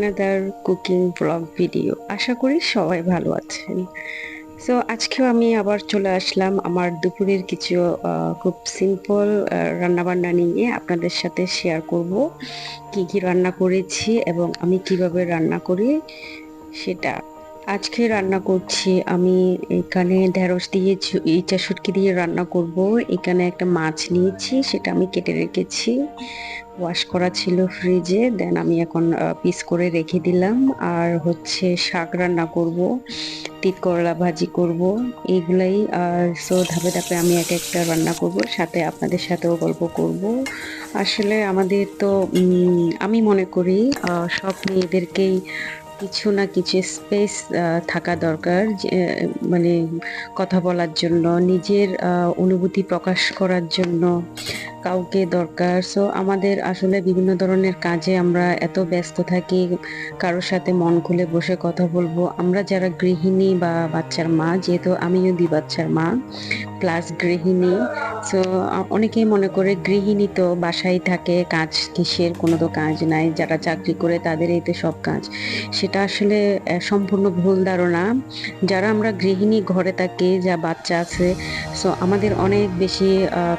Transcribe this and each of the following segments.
Another cooking blog video. আশা করি সবাই ভালো আছেন। সো আজকেও আমি আবার চলে আসলাম আমার দুপুরের কিছু খুব সিম্পল রান্নাবান্না নিয়ে আপনাদের সাথে শেয়ার করব কি কি রান্না করেছি এবং আমি কিভাবে রান্না করি সেটা। আজকে রান্না করছি আমি এখানে ঢেঁড়স দিয়ে ইচা শুটকি দিয়ে রান্না করব। এখানে একটা মাছ নিয়েছি, সেটা আমি কেটে রেখেছি, ওয়াশ করা ছিল ফ্রিজে। দেন আমি এখন পিস করে রেখে দিলাম। আর হচ্ছে শাক রান্না করব, তিত করলা ভাজি করব, এইগুলাই। আর সো ধাপে ধাপে আমি এক একটা রান্না করব, সাথে আপনাদের সাথেও গল্প করব। আসলে আমাদের তো আমি মনে করি সব মেয়েদেরকেই কিছু না কিছু স্পেস থাকা দরকার, যে মানে কথা বলার জন্য, নিজের অনুভূতি প্রকাশ করার জন্য কাউকে দরকার। সো আমাদের আসলে বিভিন্ন ধরনের কাজে আমরা এত ব্যস্ত থাকি, কারোর সাথে মন খুলে বসে কথা বলবো। আমরা যারা গৃহিণী বা বাচ্চার মা, যেহেতু আমিও ২ বাচ্চার মা প্লাস গৃহিণী। সো অনেকেই মনে করে গৃহিণী তো বাসায় থাকে, কাজ কিসের, কোনো তো কাজ নাই, যারা চাকরি করে তাদেরই তো সব কাজ। সেটা আসলে সম্পূর্ণ ভুল ধারণা। যারা আমরা গৃহিণী, ঘরে থাকি, যা বাচ্চা আছে, সো আমাদের অনেক বেশি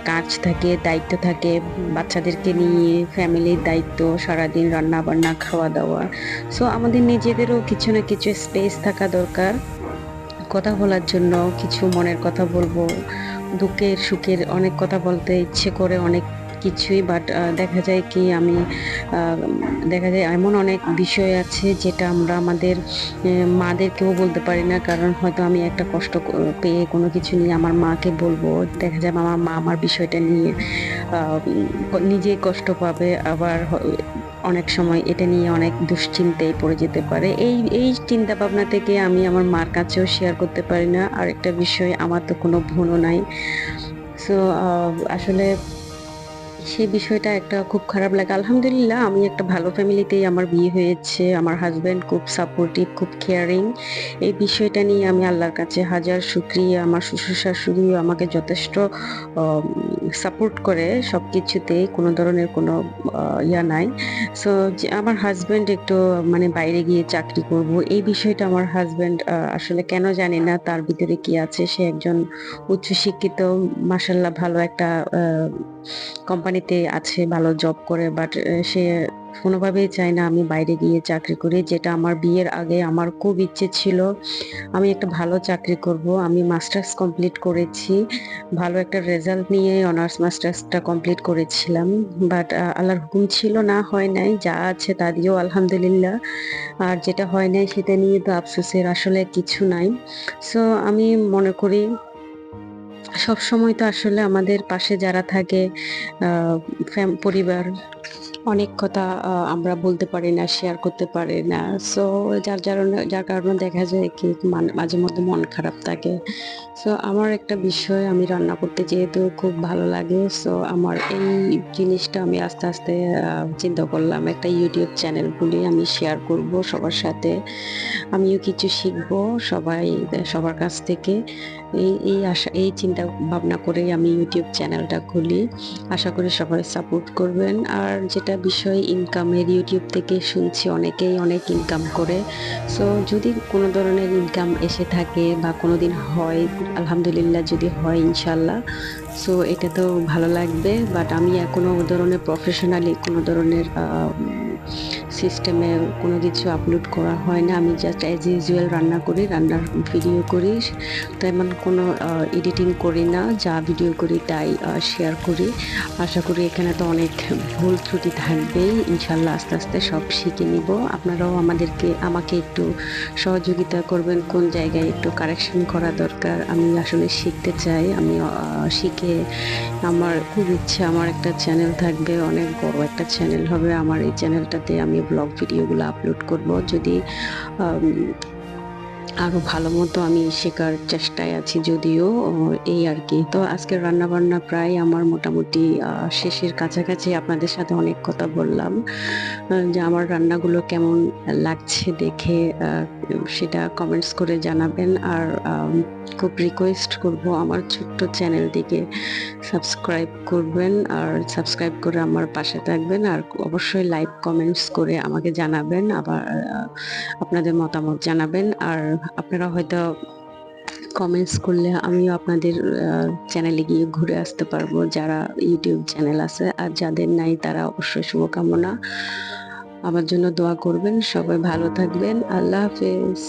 কাজ থাকে, দায়িত্ব থাকে, বাচ্চাদেরকে নিয়ে ফ্যামিলির দায়িত্ব, সারাদিন রান্না বান্না, খাওয়া দাওয়া। সো আমাদের নিজেদেরও কিছু না কিছু স্পেস থাকা দরকার, কথা বলার জন্য। কিছু মনের কথা বলবো, দুঃখের সুখের অনেক কথা বলতে ইচ্ছে করে, অনেক কিছুই। বাট দেখা যায় কি, আমি দেখা যায় এমন অনেক বিষয় আছে যেটা আমরা আমাদের মাদেরকেও বলতে পারি না, কারণ হয়তো আমি একটা কষ্ট পেয়ে কোনো কিছু নিয়ে আমার মাকে বলবো, দেখা যায় আমার মা আমার বিষয়টা নিয়ে নিজেই কষ্ট পাবে, আবার অনেক সময় এটা নিয়ে অনেক দুশ্চিন্তায় পড়ে যেতে পারে। এই চিন্তা ভাবনা থেকে আমি আমার মার কাছেও শেয়ার করতে পারি না। আর একটা বিষয়, আমার তো কোনো বোনও নাই। সো আসলে সেই বিষয়টা একটা খুব খারাপ লাগে। আলহামদুলিল্লাহ, আমি একটা ভালো ফ্যামিলিতেই আমার বিয়ে হয়েছে। আমার হাসব্যান্ড খুব সাপোর্টিভ, খুব কেয়ারিং। এই বিষয়টা নিয়ে আমি আল্লাহর কাছে হাজার শুকরিয়া। আমার শ্বশুর শাশুড়িও আমাকে যথেষ্ট সাপোর্ট করে সবকিছুতেই, কোনো ধরনের কোনো ইয়া নাই। সো আমার হাসব্যান্ড একটু মানে বাইরে গিয়ে চাকরি করব, এই বিষয়টা আমার হাসব্যান্ড আসলে কেন জানি না, তার ভিতরে কি আছে। সে একজন উচ্চশিক্ষিত, মাশাআল্লাহ ভালো একটা কোম্পানিতে আছে, ভালো জব করে। বাট সে কোনোভাবেই চায় না আমি বাইরে গিয়ে চাকরি করি, যেটা আমার বিয়ের আগে আমার খুব ইচ্ছে ছিল। আমি একটা ভালো চাকরি করব। আমি মাস্টার্স কমপ্লিট করেছি, ভালো একটা রেজাল্ট নিয়ে অনার্স মাস্টার্সটা কমপ্লিট করেছিলাম। বাট আল্লাহর হুকুম ছিল না, হয় নাই। যা আছে তা দিয়েও আলহামদুলিল্লাহ। আর যেটা হয় নাই সেটা নিয়ে তো আফসোসের আসলে কিছু নাই। সো আমি মনে করি সবসময় তো আসলে আমাদের পাশে যারা থাকে, পরিবার, অনেক কথা আমরা বলতে পারি না, শেয়ার করতে পারি না। সো যার কারণে দেখা যায় কি মাঝে মধ্যে মন খারাপ থাকে। সো আমার একটা বিষয়, আমি রান্না করতে যেহেতু খুব ভালো লাগে, সো আমার এই জিনিসটা আমি আস্তে আস্তে চিন্তা করলাম একটা ইউটিউব চ্যানেল খুলে আমি শেয়ার করব সবার সাথে। আমিও কিছু শিখবো সবার কাছ থেকে। এই আশা, এই চিন্তা ভাবনা করেই আমি ইউটিউব চ্যানেলটা খুলি। আশা করি সবাই সাপোর্ট করবেন। আর যেটা বিষয় ইনকামের, ইউটিউব থেকে শুনছি অনেকেই অনেক ইনকাম করে। সো যদি কোনো ধরনের ইনকাম এসে থাকে বা কোনোদিন হয়, আলহামদুলিল্লাহ, যদি হয় ইনশাল্লাহ, সো এটা তো ভালো লাগবে। বাট আমি এখনো ও ধরনের প্রফেশনালি কোনো ধরনের সিস্টেমে কোনো কিছু আপলোড করা হয় না। আমি জাস্ট অ্যাজ ইউজুয়াল রান্না করি, রান্নার ভিডিও করি, তেমন কোনো এডিটিং করি না। যা ভিডিও করি তাই শেয়ার করি। আশা করি এখানে তো অনেক ভুল ত্রুটি থাকবেই, ইনশাল্লাহ আস্তে আস্তে সব শিখে নিব। আপনারাও আমাকে একটু সহযোগিতা করবেন, কোন জায়গায় একটু কারেকশন করা দরকার। আমি আসলে শিখতে চাই। আমি শিখে, আমার খুব ইচ্ছা আমার একটা চ্যানেল থাকবে, অনেক বড় একটা চ্যানেল হবে আমার। এই চ্যানেলটাতে আমি ব্লগ ভিডিওগুলো আপলোড করব। যদি আরো ভালো মতো আমি শেখার চেষ্টায় আছি, যদিও এই আর কি। তো আজকের রান্না বান্না প্রায় আমার মোটামুটি শেষের কাছাকাছি। আপনাদের সাথে অনেক কথা বললাম, যে আমার রান্নাগুলো কেমন লাগছে দেখে সেটা কমেন্টস করে জানাবেন। আর খুব রিকোয়েস্ট করব আমার ছোট্ট চ্যানেলটিকে সাবস্ক্রাইব করবেন, আর সাবস্ক্রাইব করে আমার পাশে থাকবেন, আর অবশ্যই লাইক কমেন্টস করে আমাকে জানাবেন, আবার আপনাদের মতামত জানাবেন। আর আপনারা হয়তো কমেন্টস করলে আমিও আপনাদের চ্যানেলে গিয়ে ঘুরে আসতে পারবো, যারা ইউটিউব চ্যানেল আছে। আর যাদের নাই তারা অবশ্যই শুভকামনা, আমার জন্য দোয়া করবেন। সবাই ভালো থাকবেন। আল্লাহ হাফেজ।